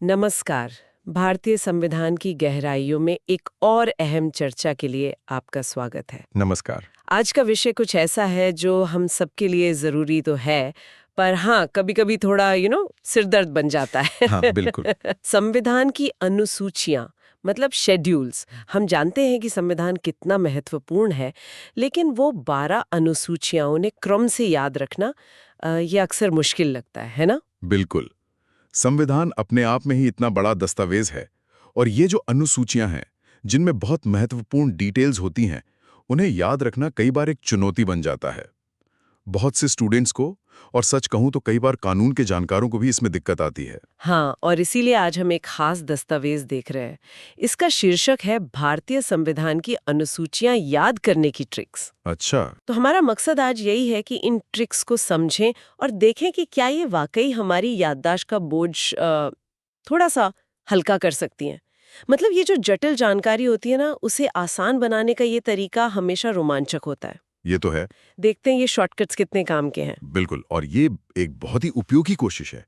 नमस्कार। भारतीय संविधान की गहराइयों में एक और अहम चर्चा के लिए आपका स्वागत है। नमस्कार। आज का विषय कुछ ऐसा है जो हम सबके लिए ज़रूरी तो है, पर हाँ, कभी-कभी थोड़ा सिरदर्द बन जाता है। हाँ, बिल्कुल। संविधान की अनुसूचियाँ मतलब शेड्यूल्स। हम जानते हैं कि संविधान कितना महत्वपूर्ण है, लेकिन वो 12 अनुसूचियाँ उन्हें क्रम से याद रखना ये अक्सर मुश्किल लगता है ना? बिल्कुल। संविधान अपने आप में ही इतना बड़ा दस्तावेज है और ये जो अनुसूचियां हैं, जिनमें बहुत महत्वपूर्ण डिटेल्स होती हैं, उन्हें याद रखना कई बार एक चुनौती बन जाता है। बहुत से स्टूडेंट्स को और सच कहूं तो कई बार कानून के जानकारों को भी इसमें दिक्कत आती है। हाँ, और इसीलिए आज हम एक खास दस्तावेज देख रहे हैं। इसका शीर्षक है भारतीय संविधान की अनुसूचियां याद करने की ट्रिक्स। अच्छा। तो हमारा मकसद आज यही है कि इन ट्रिक्स को समझें और देखें कि क्या ये वाकई हमारी याददाश्त का बोझ थोड़ा सा हल्का कर सकती हैं। मतलब ये जो जटिल जानकारी होती है ना, उसे आसान बनाने का ये तरीका हमेशा रोमांचक होता है। ये तो है। देखते हैं ये शॉर्टकट्स कितने काम के हैं। बिल्कुल, और ये एक बहुत ही उपयोगी कोशिश है।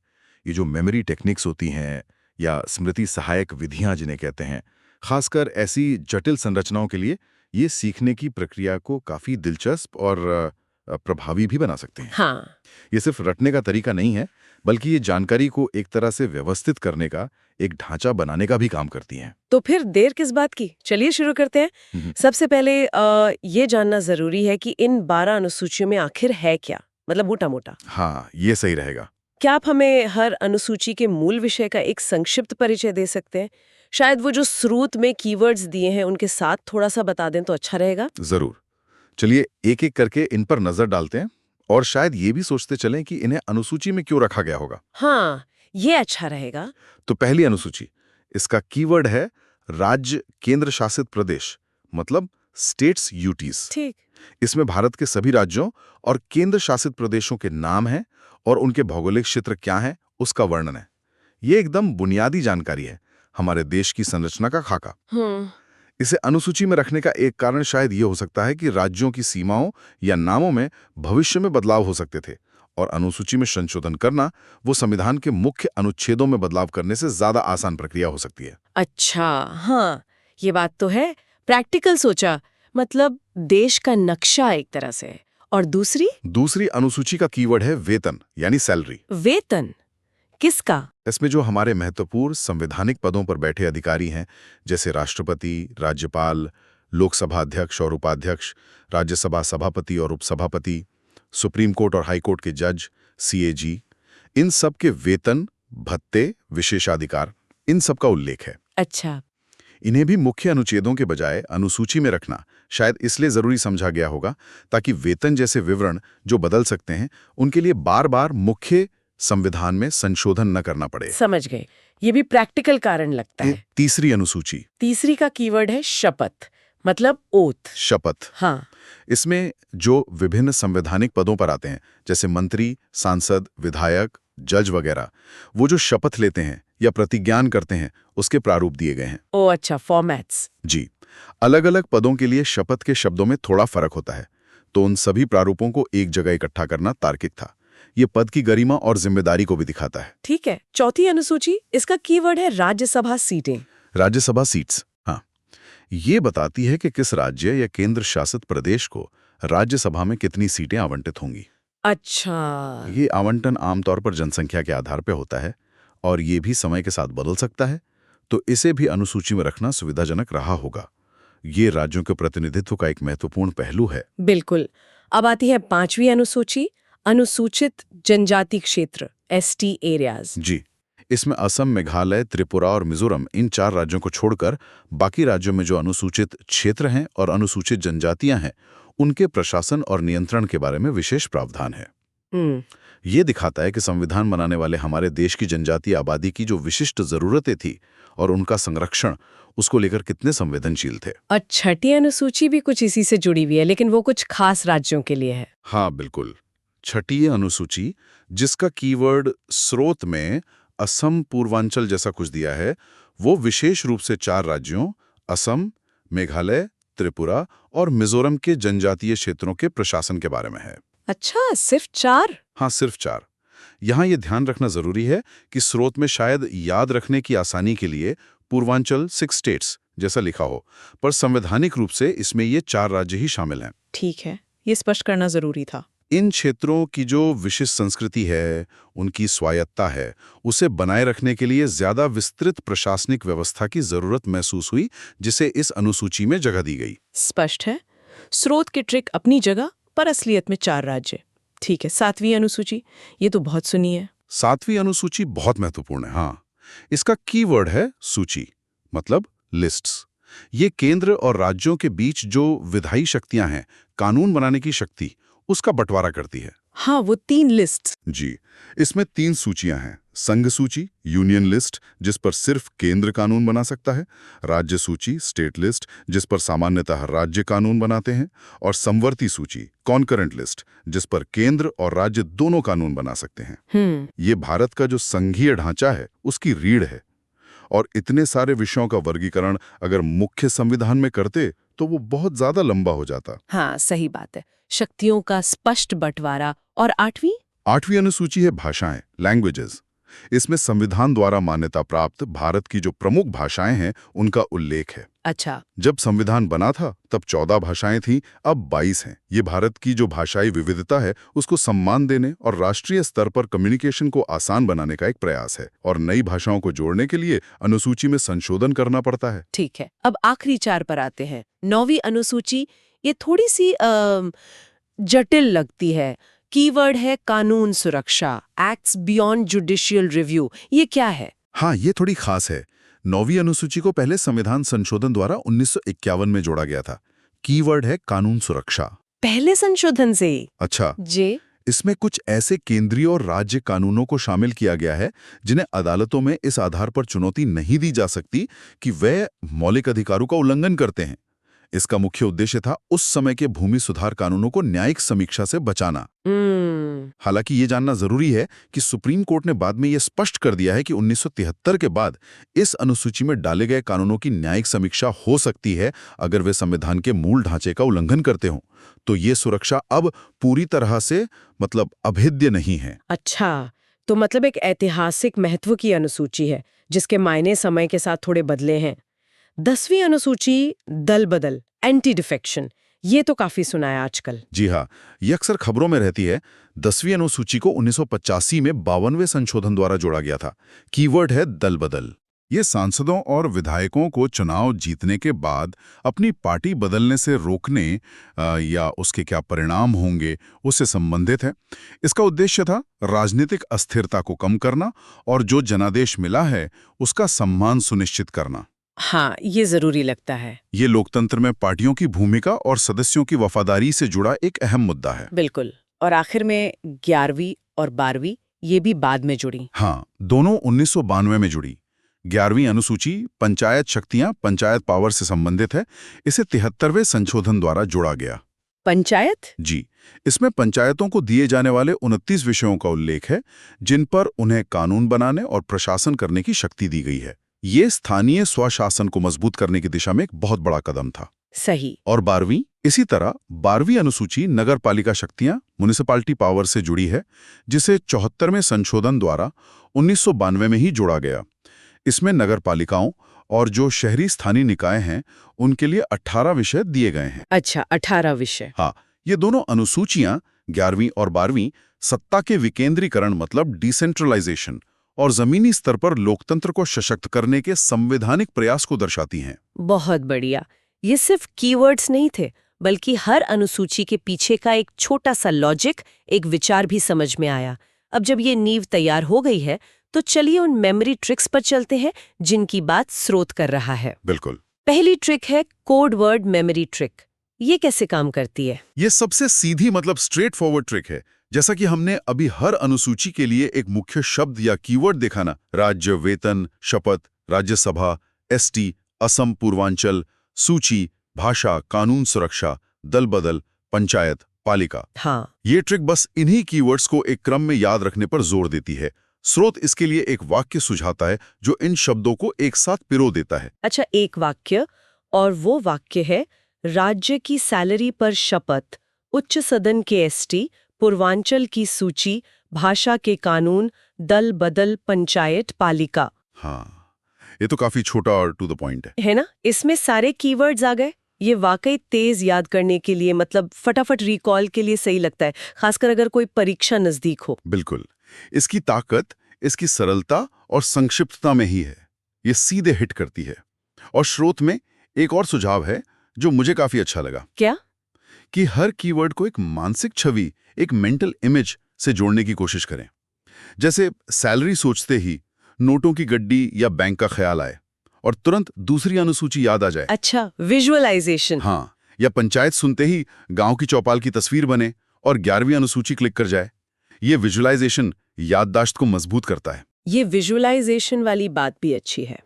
ये जो मेमोरी टेक्निक्स होती हैं या स्मृति सहायक विधियां जिन्हें कहते हैं, खासकर ऐसी जटिल संरचनाओं के लिए ये सीखने की प्रक्रिया को काफी दिलचस्प और प्रभावी भी बना सकते हैं। हाँ। ये सिर्फ रटने का तरीका नहीं है, बल्कि ये जानकारी को एक तरह से व्यवस्थित करने का, एक ढांचा बनाने का भी काम करती हैं। तो फिर देर किस बात की? चलिए शुरू करते हैं। हम्म। सबसे पहले ये जानना जरूरी है कि इन 12 अनुसूचियों में आखिर है क्या? मतलब मोटा-मोटा। हाँ, ये सही रहेगा। क्या आप हमें हर अनुसूची के मूल विषय का एक संक्षिप्त परिचय दे सकते हैं? शायद वो जो स्रोत में कीवर्ड्स दिए हैं उनके साथ थोड़ा सा बता दें तो अच्छा रहेगा। जरूर। चलिए एक-एक करके इन पर नजर डालते हैं और शायद ये भी सोचते चलें कि इन्हें अनुसूची में क्यों रखा गया होगा। हाँ, ये अच्छा रहेगा। तो पहली अनुसूची, इसका कीवर्ड है राज्य केंद्र शासित प्रदेश, मतलब स्टेट्स यूटीज। ठीक। इसमें भारत के सभी राज्यों और केंद्र शासित प्रदेशों के नाम हैं और उनके भौगोलिक क्षेत्र क्या हैं, उसका वर्णन है। ये एकदम बुनियादी जानकारी है, हमारे देश की संरचना का खाका। हम्म। इसे अनुसूची में रखने का एक कारण शायद ये हो सकता है कि राज्यों की सीमाओं या नामों में भविष्य में बदलाव हो सकते थे, और अनुसूची में संशोधन करना वो संविधान के मुख्य अनुच्छेदों में बदलाव करने से ज्यादा आसान प्रक्रिया हो सकती है। अच्छा, हाँ, ये बात तो है। प्रैक्टिकल सोचा, मतलब देश का नक्शा एक तरह से। और दूसरी? दूसरी अनुसूची का कीवर्ड है वेतन, यानी सैलरी। वेतन किसका? इसमें जो हमारे महत्वपूर्ण संवैधानिक पदों पर बैठे अधिकारी हैं, जैसे राष्ट्रपति, राज्यपाल, लोकसभा अध्यक्ष और उपाध्यक्ष, राज्यसभा सभापति और उपसभापति, सुप्रीम कोर्ट और हाई कोर्ट के जज, सीएजी, इन सब के वेतन, भत्ते, विशेषाधिकार, इन सब का उल्लेख है। अच्छा। इन्हें भी मुख्य अनुच्छेदों के बजाय अनुसूची में रखना शायद इसलिए जरूरी समझा गया होगा ताकि वेतन जैसे विवरण जो बदल सकते हैं, उनके लिए बार बार मुख्य संविधान में संशोधन न करना पड़े। समझ गए। ये भी प्रैक्टिकल कारण लगता है। तीसरी अनुसूची। तीसरी का कीवर्ड है शपथ, मतलब ओथ। शपथ। हाँ। इसमें जो विभिन्न संवैधानिक पदों पर आते हैं, जैसे मंत्री, सांसद, विधायक, जज वगैरह, वो जो शपथ लेते हैं या प्रतिज्ञान करते हैं, उसके प्रारूप दिए गए हैं। ओ अच्छा, फॉर्मेट्स। जी। अलग-अलग पदों के लिए शपथ के शब्दों में थोड़ा फर्क होता है, तो उन सभी प्रारूपों को एक जगह इकट्ठा करना तार्किक था। ये पद की गरिमा और जिम्मेदारी को भी दिखाता है। ठीक है। चौथी अनुसूची, इसका कीवर्ड है राज्यसभा सीटें। राज्यसभा सीट्स, हाँ, ये बताती है कि किस राज्य या केंद्र शासित प्रदेश को राज्यसभा में कितनी सीटें आवंटित होंगी। अच्छा। ये आवंटन आमतौर पर जनसंख्या के आधार पर होता है और ये भी समय के साथ बदल सकता है, तो इसे भी अनुसूची में रखना सुविधाजनक रहा होगा। ये राज्यों के प्रतिनिधित्व का एक महत्वपूर्ण पहलू है। बिल्कुल। अब आती है पांचवी अनुसूची, अनुसूचित जनजाति क्षेत्र, एसटी एरियाज। जी। इसमें असम, मेघालय, त्रिपुरा और मिजोरम, इन 4 राज्यों को छोड़कर बाकी राज्यों में जो अनुसूचित क्षेत्र हैं और अनुसूचित जनजातियां हैं, उनके प्रशासन और नियंत्रण के बारे में विशेष प्रावधान है। ये दिखाता है कि संविधान बनाने वाले हमारे देश की जनजातीय आबादी की जो विशिष्ट जरूरतें थी और उनका संरक्षण, उसको लेकर कितने संवेदनशील थे। और छठी अनुसूची भी कुछ इसी से जुड़ी हुई है, लेकिन वो कुछ खास राज्यों के लिए है। हाँ बिल्कुल। छठी अनुसूची, जिसका कीवर्ड स्रोत में असम पूर्वांचल जैसा कुछ दिया है, वो विशेष रूप से 4 राज्यों असम, मेघालय, त्रिपुरा और मिजोरम के जनजातीय क्षेत्रों के प्रशासन के बारे में है। अच्छा, सिर्फ 4? हाँ, सिर्फ 4। यहाँ ये ध्यान रखना जरूरी है कि स्रोत में शायद याद रखने की आसानी के लिए पूर्वांचल 6 स्टेट्स जैसा लिखा हो, पर संवैधानिक रूप से इसमें ये 4 राज्य ही शामिल हैं। ठीक है, ये स्पष्ट करना जरूरी था। इन क्षेत्रों की जो विशिष्ट संस्कृति है, उनकी स्वायत्ता है, उसे बनाए रखने के लिए ज्यादा विस्तृत प्रशासनिक व्यवस्था की जरूरत महसूस हुई, जिसे इस अनुसूची में जगह दी गई। स्पष्ट है, स्रोत की ट्रिक अपनी जगह, पर असलियत में 4 राज्य। ठीक है, 7वीं अनुसूची, ये तो बहुत सुनी है। 7वीं अनुसूची बहुत महत्वपूर्ण है। हाँ, इसका कीवर्ड है सूची, मतलब लिस्ट्स। ये केंद्र और राज्यों के बीच जो विधायी शक्तियां हैं, कानून बनाने की शक्ति, उसका बंटवारा करती है। हाँ, वो 3 लिस्ट। जी, इसमें 3 सूचियां हैं। संघ सूची, यूनियन लिस्ट, जिस पर सिर्फ केंद्र कानून बना सकता है। राज्य सूची, स्टेट लिस्ट, जिस पर सामान्यतः राज्य कानून बनाते हैं। और समवर्ती सूची, कॉन्करेंट लिस्ट, जिस पर केंद्र और राज्य दोनों कानून बना सकते हैं। ये भारत का जो संघीय ढांचा है, उसकी रीढ़ है। और इतने सारे विषयों का वर्गीकरण अगर मुख्य संविधान में करते तो वो बहुत ज्यादा लंबा हो जाता। हाँ, सही बात है। शक्तियों का स्पष्ट बंटवारा। और 8वीं अनुसूची है भाषाएं, लैंग्वेजेस। इसमें संविधान द्वारा मान्यता प्राप्त भारत की जो प्रमुख भाषाएं हैं, उनका उल्लेख है। अच्छा। जब संविधान बना था तब 14 भाषाएं थीं, अब 22 हैं। ये भारत की जो भाषाई विविधता है, उसको सम्मान देने और राष्ट्रीय स्तर पर कम्युनिकेशन को आसान बनाने का एक प्रयास है। और नई भाषाओं को जोड़ने के लिए अनुसूची में संशोधन करना पड़ता है। ठीक है, अब आखिरी 4 पर आते हैं। 9वीं अनुसूची, ये थोड़ी सी जटिल लगती है। कीवर्ड है कानून सुरक्षा, एक्ट्स बियॉन्ड जुडिशियल रिव्यू। ये क्या है? हाँ, ये थोड़ी खास है। 9वीं अनुसूची को पहले संविधान संशोधन द्वारा 1951 में जोड़ा गया था। कीवर्ड है कानून सुरक्षा। पहले संशोधन से? अच्छा जी। इसमें कुछ ऐसे केंद्रीय और राज्य कानूनों को शामिल किया गया है जिन्हें अदालतों में इस आधार पर चुनौती नहीं दी जा सकती कि वे मौलिक अधिकारों का उल्लंघन करते हैं। इसका मुख्य उद्देश्य था उस समय के भूमि सुधार कानूनों को न्यायिक समीक्षा से बचाना। हालांकि ये जानना जरूरी है कि सुप्रीम कोर्ट ने बाद में यह स्पष्ट कर दिया है कि 1973 के बाद इस अनुसूची में डाले गए कानूनों की न्यायिक समीक्षा हो सकती है अगर वे संविधान के मूल ढांचे का उल्लंघन करते हों। तो ये सुरक्षा अब पूरी तरह से अभेद्य नहीं है। अच्छा, तो मतलब एक ऐतिहासिक महत्व की अनुसूची है जिसके मायने समय के साथ थोड़े बदले हैं। 10वीं अनुसूची, दल बदल, एंटी डिफेक्शन, ये तो काफी सुना है आजकल। जी हाँ, ये अक्सर खबरों में रहती है। 10वीं अनुसूची को 1985 में 52वें संशोधन द्वारा जोड़ा गया था। कीवर्ड है दल बदल। ये सांसदों और विधायकों को चुनाव जीतने के बाद अपनी पार्टी बदलने से रोकने या उसके क्या परिणाम होंगे उससे संबंधित है। इसका उद्देश्य था राजनीतिक अस्थिरता को कम करना और जो जनादेश मिला है उसका सम्मान सुनिश्चित करना। हाँ, ये जरूरी लगता है। ये लोकतंत्र में पार्टियों की भूमिका और सदस्यों की वफादारी से जुड़ा एक अहम मुद्दा है। बिल्कुल। और आखिर में 11वीं और 12वीं, ये भी बाद में जुड़ी। हाँ, दोनों 1992 में जुड़ी। 11वीं अनुसूची पंचायत शक्तियां, पंचायत पावर से संबंधित है। इसे 73वें संशोधन द्वारा जोड़ा गया। पंचायत? जी, इसमें पंचायतों को दिए जाने वाले 29 विषयों का उल्लेख है जिन पर उन्हें कानून बनाने और प्रशासन करने की शक्ति दी गई है। ये स्थानीय स्वशासन को मजबूत करने की दिशा में एक बहुत बड़ा कदम था। सही। और 12वीं, इसी तरह 12वीं अनुसूची नगर पालिका शक्तियां, म्युनिसिपैलिटी पावर से जुड़ी है, जिसे 74वें संशोधन द्वारा 1992 में ही जोड़ा गया। इसमें नगर पालिकाओं और जो शहरी स्थानीय निकाय हैं उनके लिए 18 विषय दिए गए हैं। अच्छा, 18 विषय। हाँ, ये दोनों अनुसूचियां 11वीं और 12वीं सत्ता के विकेंद्रीकरण मतलब डिसेंट्रलाइजेशन और जमीनी स्तर पर लोकतंत्र को सशक्त करने के संवैधानिक प्रयास को दर्शाती हैं। बहुत बढ़िया। ये सिर्फ कीवर्ड्स नहीं थे, बल्कि हर अनुसूची के पीछे का एक छोटा सा लॉजिक, एक विचार भी समझ में आया। अब जब ये नींव तैयार हो गई है, तो चलिए उन मेमोरी ट्रिक्स पर चलते हैं जिनकी बात स्रोत कर रहा है। बिल्कुल। पहली ट्रिक है कोड वर्ड मेमोरी ट्रिक। ये कैसे काम करती है? ये सबसे सीधी स्ट्रेट फॉरवर्ड ट्रिक है। जैसा कि हमने अभी हर अनुसूची के लिए एक मुख्य शब्द या कीवर्ड देखा ना, राज्य, वेतन, शपथ, राज्यसभा, एसटी, असम, पूर्वांचल, सूची, भाषा, कानून सुरक्षा, दल बदल, पंचायत, पालिका। हाँ। ये ट्रिक बस इन्हीं कीवर्ड्स को एक क्रम में याद रखने पर जोर देती है। स्रोत इसके लिए एक वाक्य सुझाता है जो इन शब्दों को एक साथ पिरो देता है। अच्छा, एक वाक्य, और वो वाक्य है राज्य की सैलरी पर शपथ, उच्च सदन के एसटी, पूर्वांचल की सूची, भाषा के कानून, दल बदल, पंचायत, पालिका। हाँ, ये तो काफी छोटा और टू द पॉइंट है। है ना? इसमें सारे कीवर्ड्स आ गए। ये वाकई तेज याद करने के लिए, मतलब फटाफट रिकॉल के लिए सही लगता है, खासकर अगर कोई परीक्षा नजदीक हो। बिल्कुल। इसकी ताकत इसकी सरलता और संक्षिप्तता में ही है। ये सीधे हिट करती है। और स्रोत में एक और सुझाव है जो मुझे काफी अच्छा लगा, क्या? कि हर कीवर्ड को एक मानसिक छवि, एक मेंटल इमेज से जोड़ने की कोशिश करें। जैसे सैलरी सोचते ही नोटों की गड्डी या बैंक का ख्याल आए और तुरंत दूसरी अनुसूची याद आ जाए। अच्छा, विजुअलाइजेशन। हाँ, या पंचायत सुनते ही गांव की चौपाल की तस्वीर बने और 11वीं अनुसूची क्लिक कर जाए। ये विजुअलाइजेशन याददाश्त को मजबूत करता है। ये विजुअलाइजेशन वाली बात भी अच्छी है।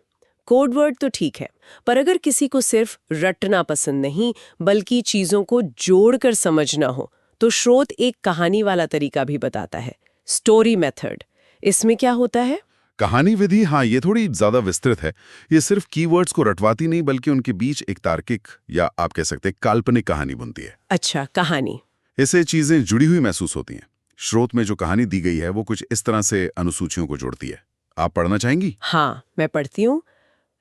कोड वर्ड तो ठीक है, पर अगर किसी को सिर्फ रटना पसंद नहीं बल्कि चीजों को जोड़कर समझना हो, तो स्रोत एक कहानी वाला तरीका भी बताता है, स्टोरी मेथड। इसमें क्या होता है? कहानी विधि, हाँ, ये थोड़ी ज्यादा विस्तृत है। ये सिर्फ कीवर्ड्स को रटवाती नहीं बल्कि उनके बीच एक तार्किक या आप कह सकते हैं काल्पनिक कहानी बुनती है। अच्छा, कहानी। इससे चीजें जुड़ी हुई महसूस होती हैं। स्रोत में जो कहानी दी गई है वो कुछ इस तरह से अनुसूचियों को जोड़ती है। आप पढ़ना चाहेंगी? हाँ, मैं पढ़ती हूँ।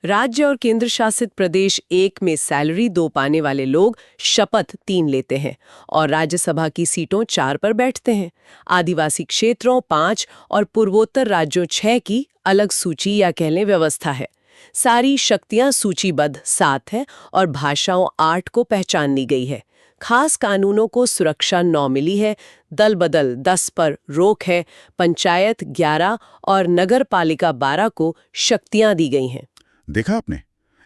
राज्य और केंद्र शासित प्रदेश 1 में सैलरी 2 पाने वाले लोग शपथ 3 लेते हैं और राज्यसभा की सीटों 4 पर बैठते हैं। आदिवासी क्षेत्रों 5 और पूर्वोत्तर राज्यों 6 की अलग सूची या कह लें व्यवस्था है। सारी शक्तियां सूचीबद्ध 7 है और भाषाओं 8 को पहचान ली गई है। खास कानूनों को सुरक्षा 9 मिली है, दल बदल 10 पर रोक है, पंचायत 11 और नगर पालिका 12 को शक्तियां दी गई हैं। देखा आपने,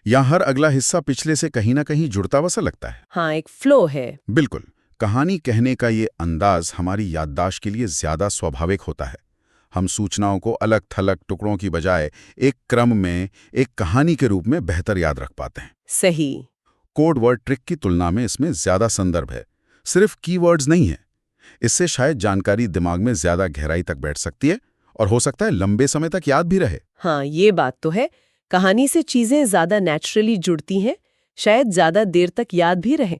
यहाँ हर अगला हिस्सा पिछले से कहीं ना कहीं जुड़ता हुआ सा लगता है। हाँ, एक फ्लो है। बिल्कुल। कहानी कहने का ये अंदाज हमारी याददाश्त के लिए ज्यादा स्वाभाविक होता है। हम सूचनाओं को अलग थलग टुकड़ों की बजाय एक क्रम में, एक कहानी के रूप में बेहतर याद रख पाते हैं। सही। कोड वर्ड ट्रिक की तुलना में इसमें ज्यादा संदर्भ है, सिर्फ कीवर्ड्स नहीं है। इससे शायद जानकारी दिमाग में ज्यादा गहराई तक बैठ सकती है और हो सकता है लंबे समय तक याद भी रहे। हाँ, ये बात तो है। कहानी से चीजें ज्यादा नेचुरली जुड़ती हैं, शायद ज्यादा देर तक याद भी रहे।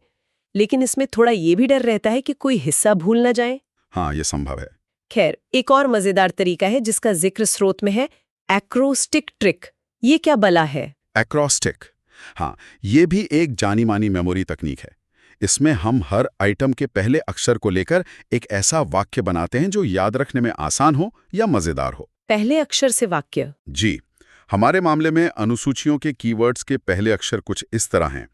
लेकिन इसमें थोड़ा ये भी डर रहता है कि कोई हिस्सा भूल ना जाए। हाँ, ये संभव है। खैर, एक और मजेदार तरीका है जिसका जिक्र स्रोत में है, एक्रोस्टिक ट्रिक। ये क्या बला है? एक्रोस्टिक, हाँ, ये भी एक जानी मानी मेमोरी तकनीक है। इसमें हम हर आइटम के पहले अक्षर को लेकर एक ऐसा वाक्य बनाते हैं जो याद रखने में आसान हो या मजेदार हो। पहले अक्षर से वाक्य? जी, हमारे मामले में अनुसूचियों के कीवर्ड्स के पहले अक्षर कुछ इस तरह हैं।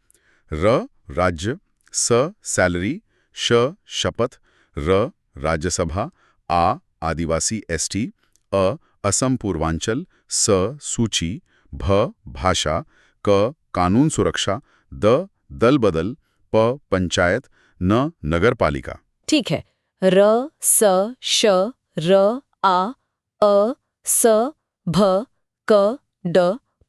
र राज्य, स सैलरी, श शपथ, र राज्यसभा, आ आदिवासी एसटी, अ असम पूर्वांचल, स सूची, भ भाषा, क कानून सुरक्षा, द दल बदल, प पंचायत, न नगर पालिका। ठीक है। र स श र आ अ स भ क ड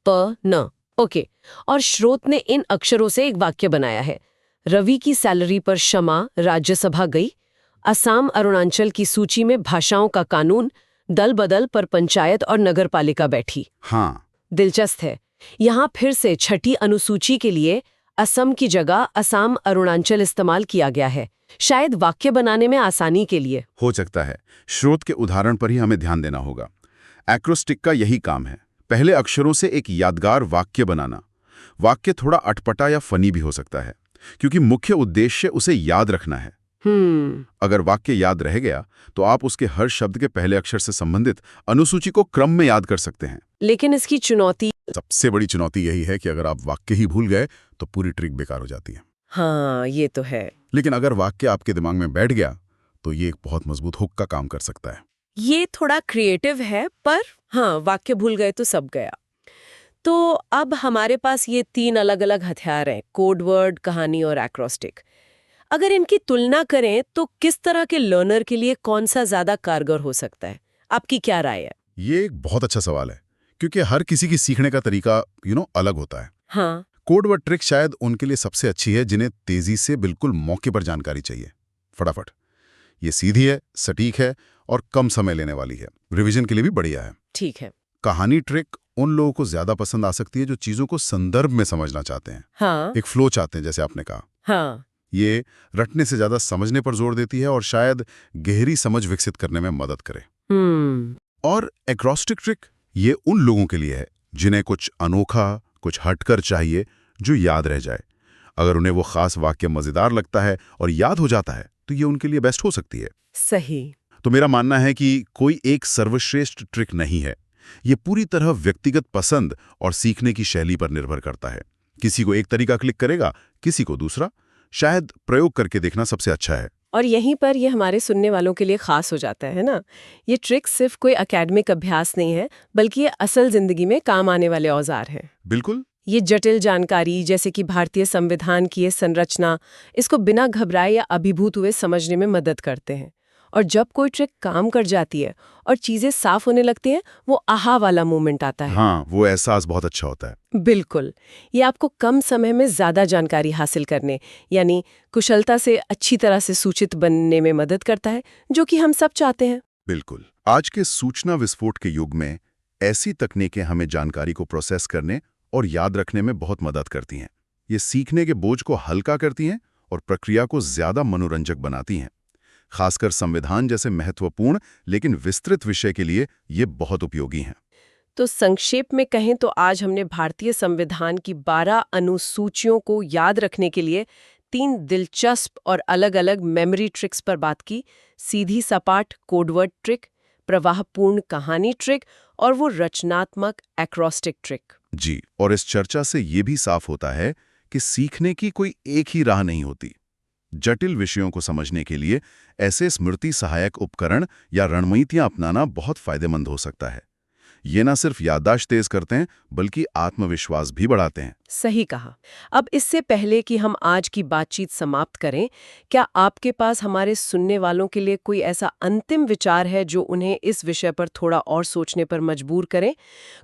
प न। ओके। और स्रोत ने इन अक्षरों से एक वाक्य बनाया है। रवि की सैलरी पर क्षमा राज्यसभा गई, असम अरुणाचल की सूची में भाषाओं का कानून, दल बदल पर पंचायत और नगर पालिका बैठी। हाँ, दिलचस्प है। यहाँ फिर से छठी अनुसूची के लिए असम की जगह असम अरुणाचल इस्तेमाल किया गया है, शायद वाक्य बनाने में आसानी के लिए। हो सकता है। स्रोत के उदाहरण पर ही हमें ध्यान देना होगा। एक्रोस्टिक का यही काम है, पहले अक्षरों से एक यादगार वाक्य बनाना। वाक्य थोड़ा अटपटा या फनी भी हो सकता है, क्योंकि मुख्य उद्देश्य उसे याद रखना है। अगर वाक्य याद रह गया तो आप उसके हर शब्द के पहले अक्षर से संबंधित अनुसूची को क्रम में याद कर सकते हैं। लेकिन इसकी चुनौती? सबसे बड़ी चुनौती यही है कि अगर आप वाक्य ही भूल गए तो पूरी ट्रिक बेकार हो जाती है। हाँ, ये तो है। लेकिन अगर वाक्य आपके दिमाग में बैठ गया तो ये एक बहुत मजबूत हुक का काम कर सकता है। ये थोड़ा क्रिएटिव है, पर हाँ, वाक्य भूल गए तो सब गया। तो अब हमारे पास ये 3 अलग अलग हथियार हैं, कोड वर्ड, कहानी और एक्रोस्टिक। अगर इनकी तुलना करें तो किस तरह के लर्नर के लिए कौन सा ज्यादा कारगर हो सकता है? आपकी क्या राय है? ये एक बहुत अच्छा सवाल है, क्योंकि हर किसी की सीखने का तरीका अलग होता है। हाँ। कोड वर्ड ट्रिक शायद उनके लिए सबसे अच्छी है जिन्हें तेजी से बिल्कुल मौके पर जानकारी चाहिए, फटाफट। ये सीधी है, सटीक है और कम समय लेने वाली है। रिवीजन के लिए भी बढ़िया है। ठीक है। कहानी ट्रिक उन लोगों को ज्यादा पसंद आ सकती है जो चीजों को संदर्भ में समझना चाहते हैं। हाँ। एक फ्लो चाहते हैं, जैसे आपने कहा। हाँ। ये रटने से ज्यादा समझने पर जोर देती है और शायद गहरी समझ विकसित करने में मदद करे। और एक्रोस्टिक ट्रिक ये उन लोगों के लिए है जिन्हें कुछ अनोखा, कुछ हटकर चाहिए जो याद रह जाए। अगर उन्हें वो खास वाक्य मजेदार लगता है और याद हो जाता है तो ये उनके लिए बेस्ट हो सकती है। सही। तो मेरा मानना है कि कोई एक सर्वश्रेष्ठ ट्रिक नहीं है। ये पूरी तरह व्यक्तिगत पसंद और सीखने की शैली पर निर्भर करता है। किसी को एक तरीका क्लिक करेगा, किसी को दूसरा। शायद प्रयोग करके देखना सबसे अच्छा है। और यहीं पर ये हमारे सुनने वालों के लिए खास हो जाता है ना। ये ट्रिक सिर्फ कोई एकेडमिक अभ्यास नहीं है, बल्कि ये असल जिंदगी में काम आने वाले औजार हैं। बिल्कुल। ये जटिल जानकारी जैसे कि भारतीय संविधान की ये संरचना, इसको बिना घबराए या अभिभूत हुए समझने में मदद करते हैं। और जब कोई ट्रिक काम कर जाती है और चीजें साफ होने लगती हैं, वो आहा वाला मोमेंट आता है। हाँ, वो एहसास बहुत अच्छा होता है। बिल्कुल। ये आपको कम समय में ज्यादा जानकारी हासिल करने, यानी कुशलता से अच्छी तरह से सूचित बनने में मदद करता है, जो कि हम सब चाहते हैं। बिल्कुल। आज के सूचना विस्फोट के युग में ऐसी तकनीकें हमें जानकारी को प्रोसेस करने और याद रखने में बहुत मदद करती हैं। ये सीखने के बोझ को हल्का करती हैं और प्रक्रिया को ज्यादा मनोरंजक बनाती हैं। खासकर संविधान जैसे महत्वपूर्ण लेकिन विस्तृत विषय के लिए ये बहुत उपयोगी हैं। तो संक्षेप में कहें तो आज हमने भारतीय संविधान की 12 अनुसूचियों को याद रखने के लिए 3 दिलचस्प और अलग-अलग मेमोरी ट्रिक्स पर बात की। सीधी सपाट कोडवर्ड ट्रिक, प्रवाहपूर्ण कहानी ट्रिक और वो रचनात्मक एक्रोस्टिक ट्रिक। जी, और इस चर्चा से ये भी साफ होता है कि सीखने की कोई एक ही राह नहीं होती। जटिल विषयों को समझने के लिए ऐसे स्मृति सहायक उपकरण या रणनीतियां अपनाना बहुत फायदेमंद हो सकता है। ये न सिर्फ याददाश्त तेज करते हैं, बल्कि आत्मविश्वास भी बढ़ाते हैं। सही कहा। अब इससे पहले कि हम आज की बातचीत समाप्त करें, क्या आपके पास हमारे सुनने वालों के लिए कोई ऐसा अंतिम विचार है जो उन्हें इस विषय पर थोड़ा और सोचने पर मजबूर करें?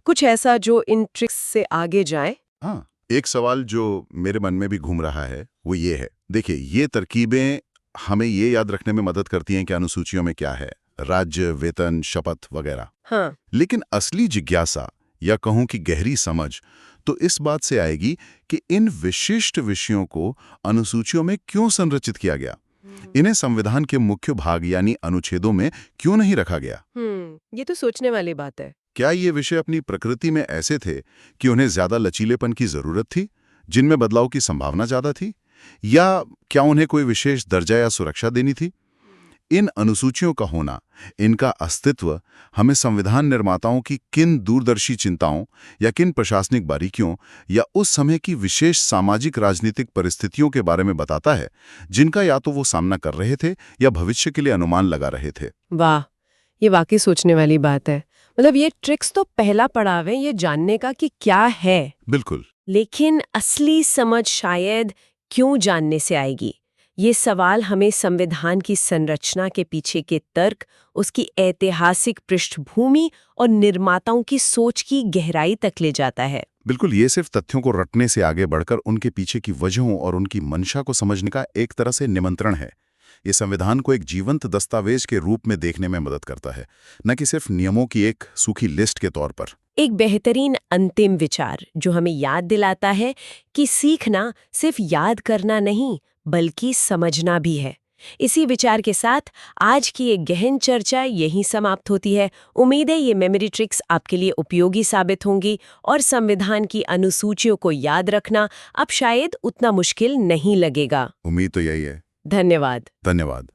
कुछ ऐसा जो इन ट्रिक्स से आगे जाए? हाँ, एक सवाल जो मेरे मन में भी घूम रहा है वो ये है। देखिए, ये तरकीबें हमें ये याद रखने में मदद करती हैं कि अनुसूचियों में क्या है, राज्य, वेतन, शपथ वगैरह। हाँ। लेकिन असली जिज्ञासा या कहूं कि गहरी समझ तो इस बात से आएगी कि इन विशिष्ट विषयों को अनुसूचियों में क्यों संरचित किया गया, इन्हें संविधान के मुख्य भाग यानी अनुच्छेदों में क्यों नहीं रखा गया। ये तो सोचने वाली बात है। क्या ये विषय अपनी प्रकृति में ऐसे थे कि उन्हें ज्यादा लचीलेपन की जरूरत थी, जिनमें बदलाव की संभावना ज्यादा थी, या क्या उन्हें कोई विशेष दर्जा या सुरक्षा देनी थी? इन अनुसूचियों का होना, इनका अस्तित्व हमें संविधान निर्माताओं की किन दूरदर्शी चिंताओं या किन प्रशासनिक बारीकियों या उस समय की विशेष सामाजिक राजनीतिक परिस्थितियों के बारे में बताता है, जिनका या तो वो सामना कर रहे थे या भविष्य के लिए अनुमान लगा रहे थे। वाह, ये वाकई सोचने वाली बात है। मतलब ये ट्रिक्स तो पहला पड़ाव है ये जानने का कि क्या है। बिल्कुल। लेकिन असली समझ शायद क्यों जानने से आएगी। ये सवाल हमें संविधान की संरचना के पीछे के तर्क, उसकी ऐतिहासिक पृष्ठभूमि और निर्माताओं की सोच की गहराई तक ले जाता है। बिल्कुल, ये सिर्फ तथ्यों को रटने से आगे बढ़कर उनके पीछे की वजहों और उनकी मंशा को समझने का एक तरह से निमंत्रण है। ये संविधान को एक जीवंत दस्तावेज के रूप में देखने में मदद करता है, न कि सिर्फ नियमों की एक सूखी लिस्ट के तौर पर। एक बेहतरीन अंतिम विचार जो हमें याद दिलाता है कि सीखना सिर्फ याद करना नहीं, बल्कि समझना भी है। इसी विचार के साथ आज की एक गहन चर्चा यहीं समाप्त होती है। उम्मीद है ये मेमोरी ट्रिक्स आपके लिए उपयोगी साबित होंगी और संविधान की अनुसूचियों को याद रखना अब शायद उतना मुश्किल नहीं लगेगा। उम्मीद तो यही है। धन्यवाद। धन्यवाद।